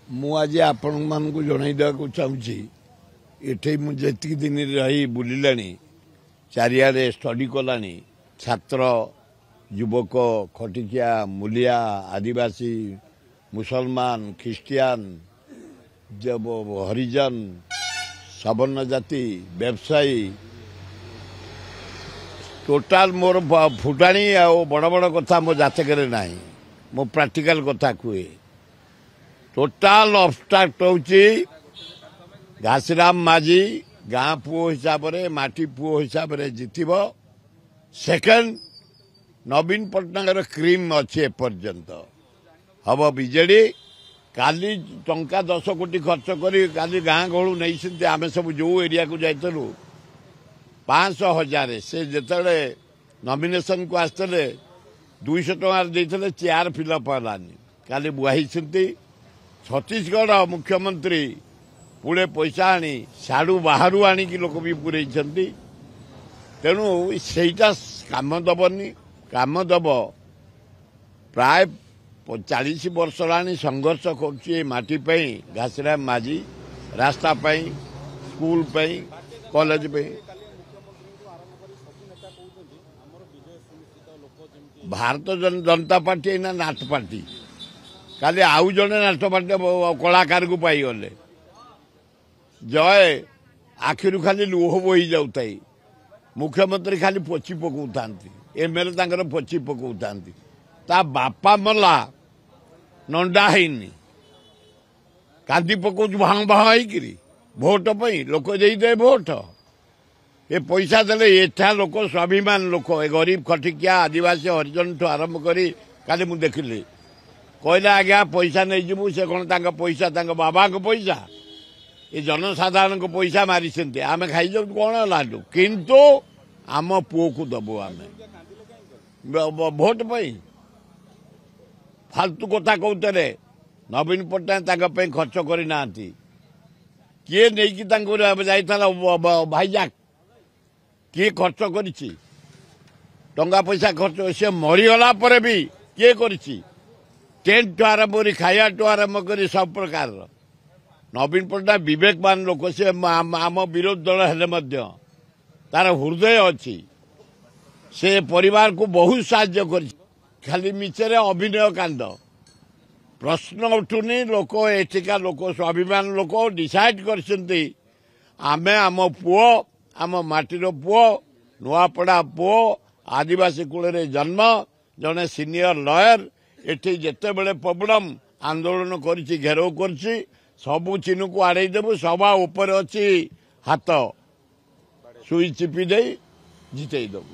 आज आपण मानक जनईदेवाक चाहूँगी ये मुझे दिन रही बुला चारिड़े स्टडी कला छात्र युवक खटिकिया मूलिया आदिवासी मुसलमान ख्रिस्टियान जब हरिजन सवर्ण जाति व्यवसायी टोटाल मोर फुटाणी आ बड़ बड़ कथा मो जातक ना मो प्राक्टिकल कथा कहे टोटाल अबस्ट्राक्ट होची घासीराम माझी गाँ पुओ हिसाब रे माटी पुओ हिसाब रे जितिब सेकेंड नवीन पट्टनायक क्रीम अच्छी एपर्यंत हम बीजेडी काली टंका 10 कोटी खर्च करी काली गाँ गहलू नहीं आम सब जो एरिया को जाइलु 500,000 से जिते नॉमिनेशन को आसते 200 टंकार देते चेयर फिलअप हलानी काली बुआई छत्तीसगढ़ मुख्यमंत्री पुणे पैसा आनी साड़ू बाहर आणिकी लोक भी पूरे तेणु सेटा काम दबनी काम दब प्राय 40 वर्ष लानी संघर्ष करटी घासीराम माझी रास्ता स्कूल कॉलेज भारत जनता पार्टी ना नाथ पार्टी काली आउ जड़े नाथ पार्टी कलाकार को पाईगले जय आखिर खाली लुह बोही जाऊता मुख्यमंत्री खाली पोची पकाउता एमएलए पोची पकाउता ता बापा मला नंडा है कांदी पकाउच भांग भाई भोट पई लोक दे भोट ये पैसा देले एठा लोक स्वाभिमान लोक गरीब खटिकिया आदिवासी हरिजन ठू आरंभ करी काली मु देखिली कहला आज्ञा पैसा नहीं जीवु से कौन पैसा बाबा को पैसा ये जनसाधारण को पैसा मारी आम खाई जाऊ कौन लाडू किंतु आम पुओ को दबु आम भोट पाई फालतू कथा कहते नवीन पट्टनायक खर्च करना किए नहीं जाइला भाईजाक किए खर्च करिछि टंका पैसा खर्च से मरीगला पर भी किए करिछि टेंट टू आरंभ कर खाया टू आरंभ कर सब प्रकार नवीन पट्टनायक विवेकवान लोक से आम विरोध दल हेले तार हृदय अच्छी से परिवार को बहुत साहाय्य कर खाली मिचरे अभिनय कांड प्रश्न उठुनी लोक एठिका लोक स्वाभिमान लोक डिसाइड करछन्ती आमे आम पुओ आम माटीर पुओ नुआपड़ा पुओ आदिवासी कूल जन्म जड़े सीनियर लॉयर एठी जेते बेले प्रॉब्लम आंदोलन करिछि घेराव करछि सबू चिन्ह को आड़े देबु सभा ऊपर अच्छी हाथ सुई चिपी दे जिते देबु।